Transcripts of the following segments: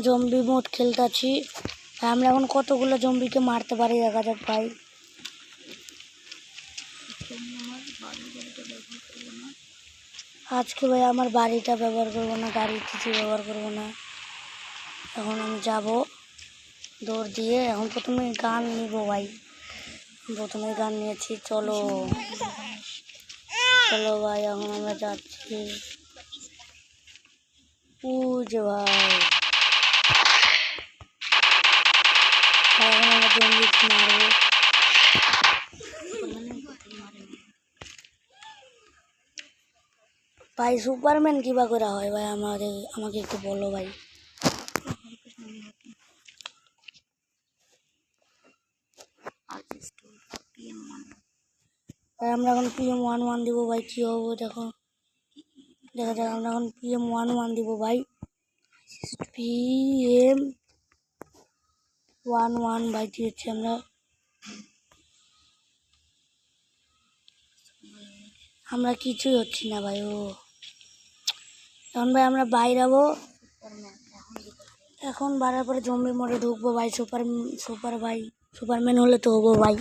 Zombie mode খেলতেছি। আমরা এখন কতগুলো জম্বিকে মারতে পারি দেখা যাক ভাই। আজকে ভাই আমার বাড়িটা ব্যবহার করবো না, গাড়ি কিছু ব্যবহার করবো না। এখন আমি যাব দৌড় দিয়ে। এখন প্রথমে গান নিব ভাই, প্রথমে গান নিয়েছি। চলো চলো ভাই, এখন আমরা যাচ্ছি। যে ভাই এখন আমরা জম্বি মারবো। ভাই সুপারম্যান কিবা করে হয় ভাই, আমাকে একটু বলো ভাই। ভাই আমরা এখন PM11 দিব ভাই, কি হবো দেখো, দেখা যাক। আমরা এখন PM11 দিব ভাই, PM11 ভাই দিয়েছি আমরা। আমরা কিছুই হচ্ছি না ভাই। এখন ভাই আমরা বাইরাবো। এখন বাড়ার পরে জম্বি মোড়ে ঢুকবো ভাই। সুপারম্যান হলে তো হবো ভাই।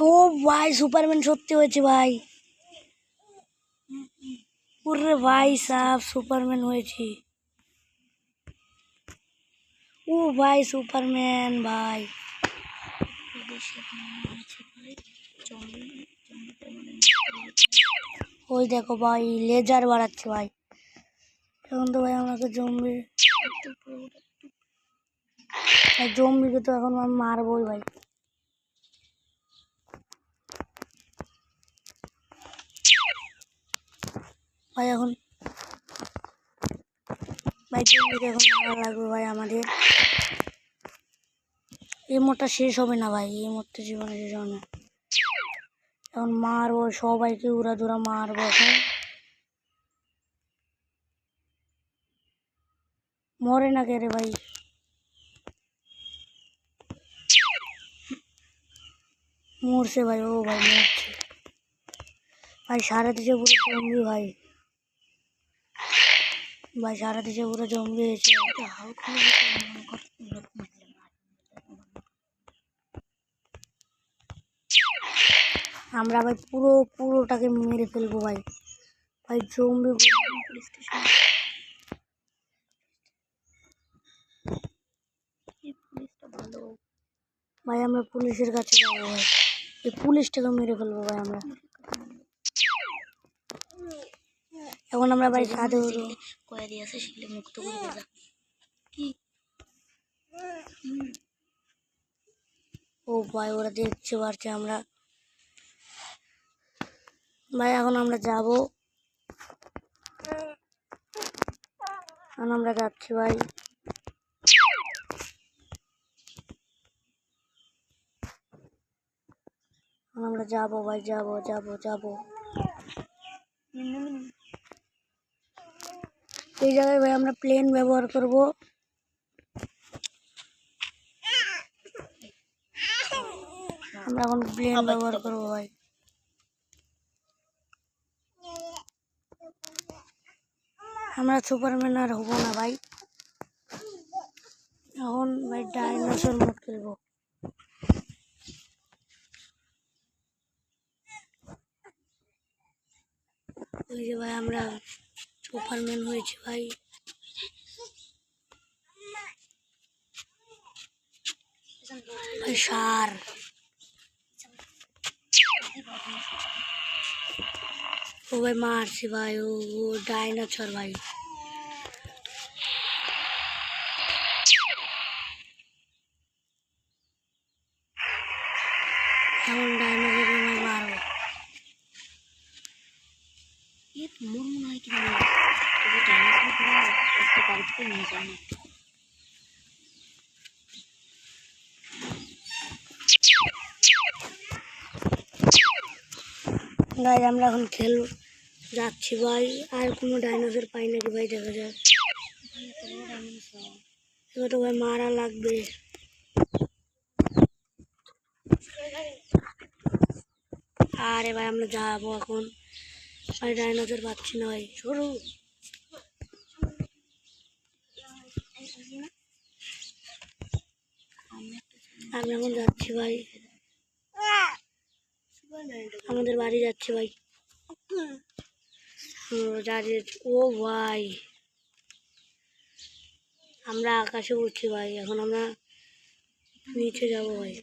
ও ভাই সুপারম্যান সত্যি হয়েছে ভাই। ওরে ভাই সাব সুপারম্যান হয়েছে। ও ভাই সুপারম্যান ভাই। ওই দেখো ভাই লেজার বাড়াচ্ছে ভাই। এখন তো ভাই আমাকে জম্বিকে তো এখন আমি মারবোই ভাই। ভাই এখন ভাই জম্বিকে এখন মারা লাগবে ভাই আমাদের। এই মোড়টা শেষ হবে না ভাই, এই মোড়টা জীবনে শেষ হবে না। এখন মারবো সবাইকে, উড়া ধুরা মারবো এখন। মরে না কে রে ভাই। মরছে ভাই, ও ভাই মরছে ভাই। সারা দেশে পুরো জম্বি ভাই। ভাই সারা দেশে পুরো জম্বি হয়েছে। আমরা ভাই পুরোটাকে মেরে ফেলবো ভাই। ভাই জম্বি ভাই আমরা পুলিশের কাছে যাবো ভাই। এই পুলিশটাকে মেরে ফেলবো ভাই আমরা। এখন আমরা ভাই সাথে ও ভাই ওরা দেখতে পারছে আমরা ভাই। এখন আমরা যাব, এখন আমরা যাচ্ছি ভাই। আমরা যাবো ভাই, যাবো। এই জায়গায় ভাই আমরা প্লেন ব্যবহার করব। আমরা এখন প্লেন ব্যবহার করবো ভাই। আমরা সুপারম্যান আর হবো না ভাই। এখন ভাই ডাইনোসর মোড খেলবো। ওই যে ভাই আমরা সুপারম্যান হয়েছি ভাই। ভাই সার ও ভাই মারছি ভাই। ও ডাইনোসর ভাই। এখন ডাইনোসর ভাই মারবো। মনে হয় কি গাইজ আমরা এখন যাচ্ছি ভাই। আর কোনো ডাইনোসর পাই নাকি ভাই, দেখা যাক। এবার তো ভাই মারা লাগবে। আরে ভাই আমরা যাবো এখন। ভাই ডাইনোসর পাচ্ছি না ভাই, সরু। আমি এখন যাচ্ছি ভাই, আমাদের বাড়ি যাচ্ছি ভাই। ও ভাই আমরা আকাশে উঠছি ভাই, এখন আমরা নিচে যাবো ভাই।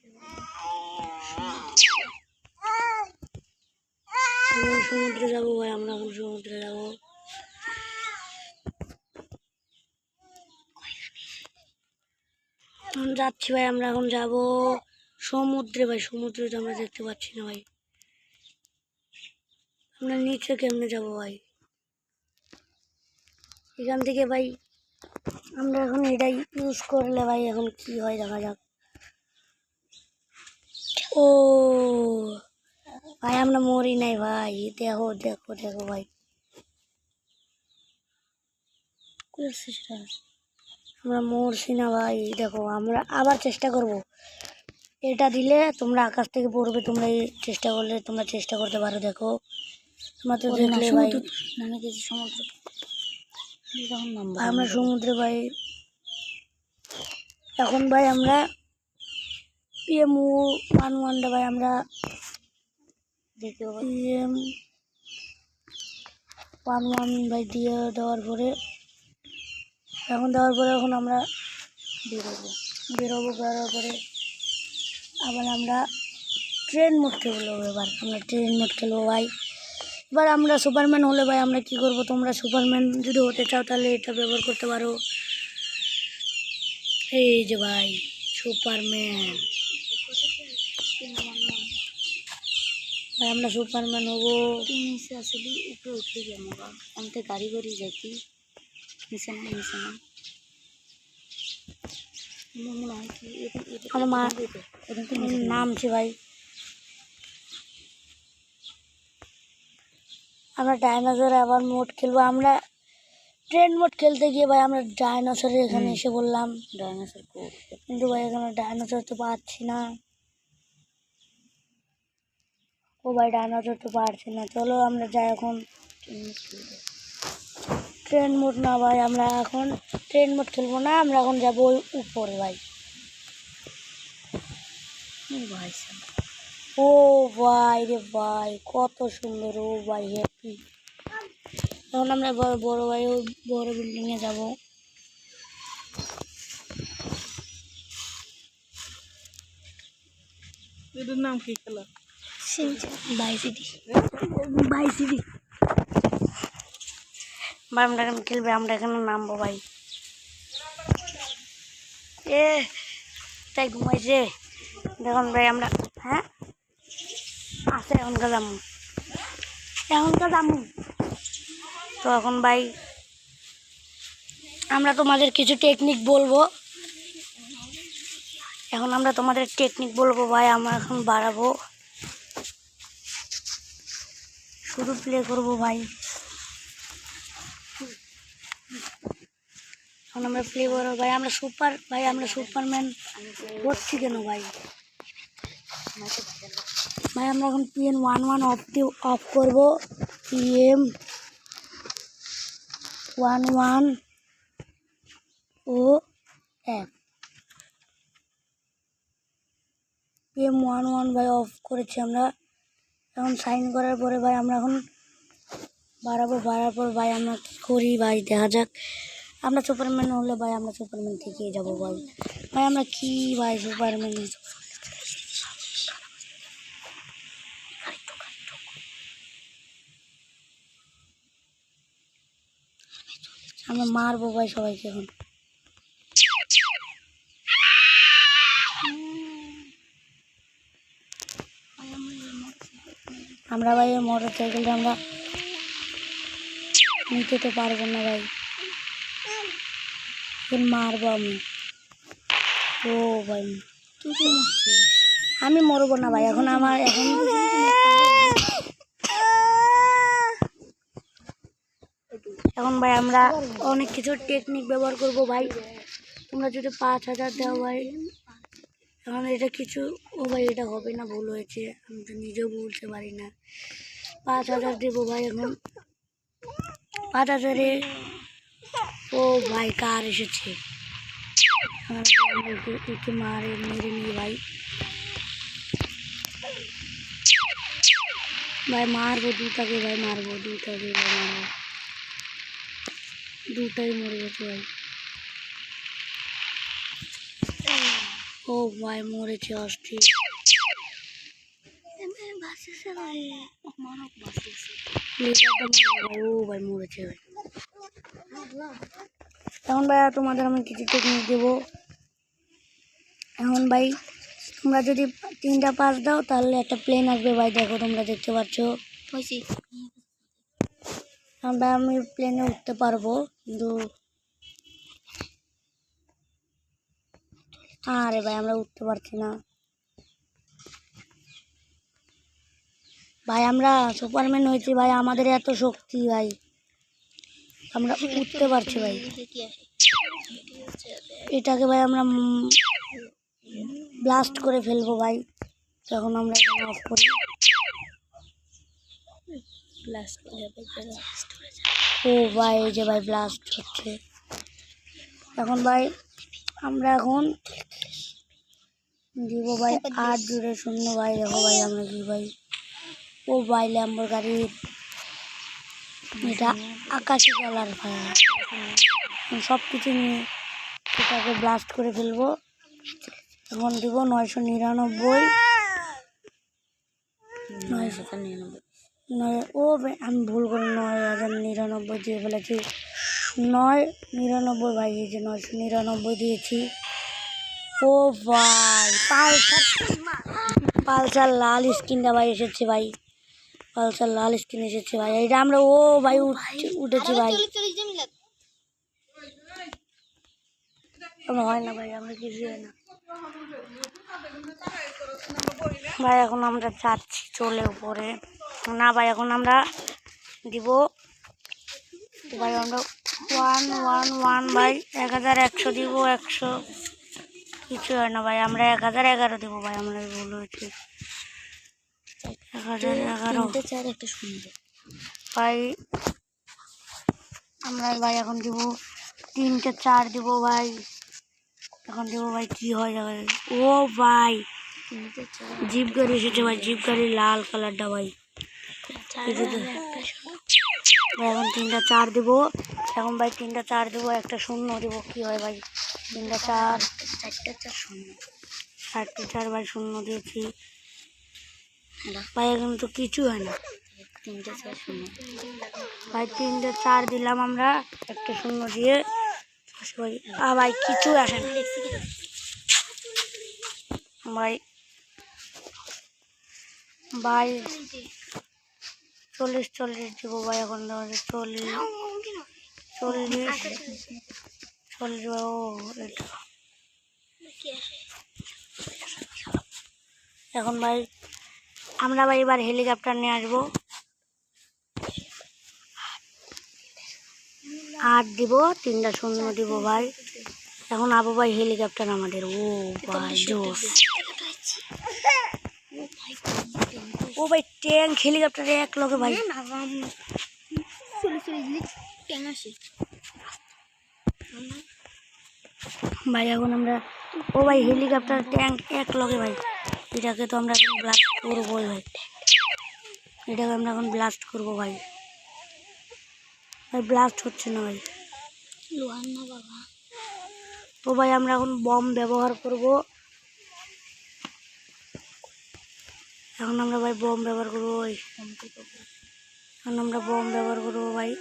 সমুদ্রে যাবো ভাই, আমরা এখন সমুদ্রে যাবো। এখন যাচ্ছি ভাই, আমরা এখন যাবো সমুদ্রে ভাই। সমুদ্রে তো আমরা দেখতে পাচ্ছি না ভাই, আমরা নিচে কেমনে যাবো ভাই? এখান থেকে ভাই আমরা এখন এটাই ইউজ করলে ভাই এখন কি হয় দেখা যাক। ও ভাই আমরা মরি নাই ভাই, দেখো দেখো দেখো ভাই, আমরা মরছি না ভাই। দেখো আমরা আবার চেষ্টা করব, এটা দিলে তোমরা আকাশ থেকে পড়বে, তোমরা এই চেষ্টা করলে তোমরা চেষ্টা করতে পারো। দেখো তোমরা তো দেখলে ভাই নামে গেছি সমুদ্র, আমরা সমুদ্রে ভাই। এখন ভাই আমরা PM11 ভাই আমরা PM11 ভাই দিয়ে দেওয়ার পরে এখন আমরা বেরোবো বেরোবার পরে আবার আমরা ট্রেন মোড খেলবো। এবার আমরা ট্রেন মোড খেলবো ভাই। এবার আমরা সুপারম্যান হলে ভাই আমরা কি করব, তোমরা সুপারম্যান যদি হতে চাও তাহলে এটা ব্যবহার করতে পারো। এই যে ভাই সুপারম্যান ভাই, আমরা সুপারম্যান হবো। নিচে আসলে উপরে উঠে যাবো, আমি তো গাড়ি করে যাইছি নিচে না নিচে না। মনে হয় কি আমার মা নামছে ভাই। আমরা ডাইনোসর আবার মোড খেলবো। আমরা ট্রেন মোড খেলতে গিয়ে ভাই আমরা ডাইনোসরের এখানে এসে বললাম ডাইনোসর, কিন্তু ভাই এখানে ডাইনোসর তো পাচ্ছি না। ও ভাই ডাইনোসর তো পারছি না, চলো আমরা যাই এখন ট্রেন মোড। না ভাই আমরা এখন ট্রেন মোড খেলবো না, আমরা এখন যাবো উপরে ভাই। ও ভাই রে ভাই কত সুন্দর, ও ভাই হ্যাপি। এখন আমরা বড় ভাই ওই বড় বিল্ডিংয়ে যাবো। এটার নাম কি খেলা? বাইসিটি ভাই আমরা এখানে খেলবে, আমরা এখানে নামবো ভাই। এ তাই ঘুমাইছে দেখুন ভাই আমরা, হ্যাঁ আছে এখনকার দামু। তো এখন ভাই আমরা তোমাদের কিছু টেকনিক বলবো। এখন আমরা তোমাদের টেকনিক বলবো ভাই, আমরা এখন বাড়াবো, শুধু প্লে করবো ভাই। এখন আমরা প্লে করবো ভাই, আমরা সুপারম্যান হচ্ছি কেন ভাই? ভাই আমরা এখন PM11 অফ করবো। PM11 ও এক PM11 ভাই অফ করেছি আমরা। এখন সাইন করার পরে ভাই আমরা এখন বাড়ার পর ভাই আমরা কী করি ভাই দেখা যাক। আমরা সুপারম্যান হলে ভাই আমরা সুপারম্যান থেকে যাবো ভাই। ভাই আমরা কি ভাই সুপারম্যান, আমরা মারবো ভাই সবাইকে এখন। আমরা ভাই মোটর সাইকেলটা আমরা নিতে তো পারবো না ভাই, মারবো আমি। ও ভাই আমি মরবো না ভাই, এখন এখন ভাই আমরা অনেক কিছু টেকনিক ব্যবহার করব ভাই। তোমরা যদি 5000 দাও ভাই, এখন এটা কিছু, ও ভাই এটা হবে না, ভুল হয়েছে, আমি তো নিজেও বলতে পারি না। 5000 দেবো ভাই এখন। 5000-এ ও ভাই কার এসেছে, আমরা একে মেরে নিই ভাই। ভাই মারবো দুটাকে, ভাই মারবো দুটাকে, ভাই মারবো। দুটাই মরে গেছে ভাই। ও ভাই মরেছে অস্থির। ও ভাই মরেছে ভাই। এখন ভাই তোমাদের আমি কিছু টেকনিক দেবো। এখন ভাই তোমরা যদি 3টা পাস দাও তাহলে একটা প্লেন আসবে ভাই, দেখো তোমরা দেখতে পাচ্ছ। এখন ভাই আমি প্লেনে উঠতে পারবো, কিন্তু আরে ভাই আমরা উঠতে পারছি না ভাই। আমরা সুপারম্যান হয়েছি ভাই, আমাদের এত শক্তি ভাই, আমরা উঠতে পারছি ভাই। এটাকে ভাই আমরা ব্লাস্ট করে ফেলবো ভাই। তখন আমরা এখানে অফ করি। ও ভাই এই যে ভাই ব্লাস্ট হচ্ছে। এখন ভাই আমরা এখন দিব ভাই 8-0 ভাই। দেখো ভাই আমরা কি ভাই, ও ভাই ল্যাম্বরগাড়ির এটা আকাশি কালার ভাই। সব কিছু নিয়ে এটাকে ব্লাস্ট করে ফেলবো। এখন দিব 999। ও ভাই আমি ভুল করে 9099 দিয়ে ফেলেছি। 999 ভাই, এই যে 999 দিয়েছি। ও ভাই পালসার লাল স্কিনটা ভাই এসেছে ভাই, পালসার লাল স্কিন এসেছে ভাই। এটা আমরা ও ভাই উঠেছি ভাই। হয় না ভাই, আমরা কিছু হয় না ভাই। এখন আমরা যাচ্ছি চলে উপরে না ভাই। এখন আমরা দিব ভাই, আমরা 111 ভাই, 1100 দিব। 100 কিছু হয় না ভাই, আমরা 1011 দিব ভাই। আমরা ভুল হয়েছে 1011 একটা সুন্দর ভাই। আমরা ভাই এখন দিব 3টে 4 দিব ভাই। এখন দিব ভাই কি হয় যাবে। ও ভাই জিপ গাড়ি এসেছে ভাই, জিপ গাড়ি লাল কালারটা ভাই। এখন 3টা 4 দিব। এখন ভাই 3টা 4 দিব, একটা শূন্য দিব, কি হয় ভাই। 3টা 4, 4টা 4 শূন্য, 4টা 4 ভাই শূন্য দিয়েছি ভাই। এখন তো কিছু হয় না। 3টা 4 শূন্য ভাই, 3টা 4 দিলাম আমরা, একটা শূন্য দিয়ে ভাই। ভাই কিছু আসে না ভাই। ভাই 40 দিব ভাই। এখন 40 ও এটা এখন ভাই আমরা ভাই এবার হেলিকপ্টার নিয়ে আসবো। 8 দিব, 3টা শূন্য দিব ভাই। এখন আবু ভাই হেলিকপ্টার আমাদের। ও ভাই জোস। ও ভাই ট্যাঙ্ক হেলিকপ্টার এক লগে ভাই। ভাই এখন আমরা ও ভাই হেলিকপ্টার ট্যাঙ্ক এক লগে ভাই। এটাকে তো আমরা এখন ব্লাস্ট করবো ভাই। এটাকে আমরা এখন ব্লাস্ট করবো ভাই। ভাই ব্লাস্ট হচ্ছে না ভাই। ও ভাই আমরা এখন বম ব্যবহার করব। এখন আমরা ভাই বম ব্যবহার করবো ভাই। এখন আমরা বম ব্যবহার করবো ভাই।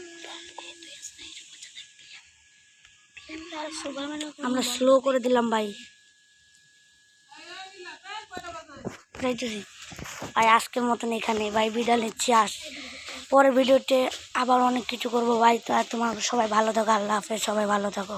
আমরা স্লো করে দিলাম ভাই। ভাই আজকের মতন এখানে ভাই বিদায় নিচ্ছি। পরের ভিডিওতে আবার অনেক কিছু করবো ভাই। তো আর তোমার সবাই ভালো থাকো, আল্লাহ হাফেজ, সবাই ভালো থাকো।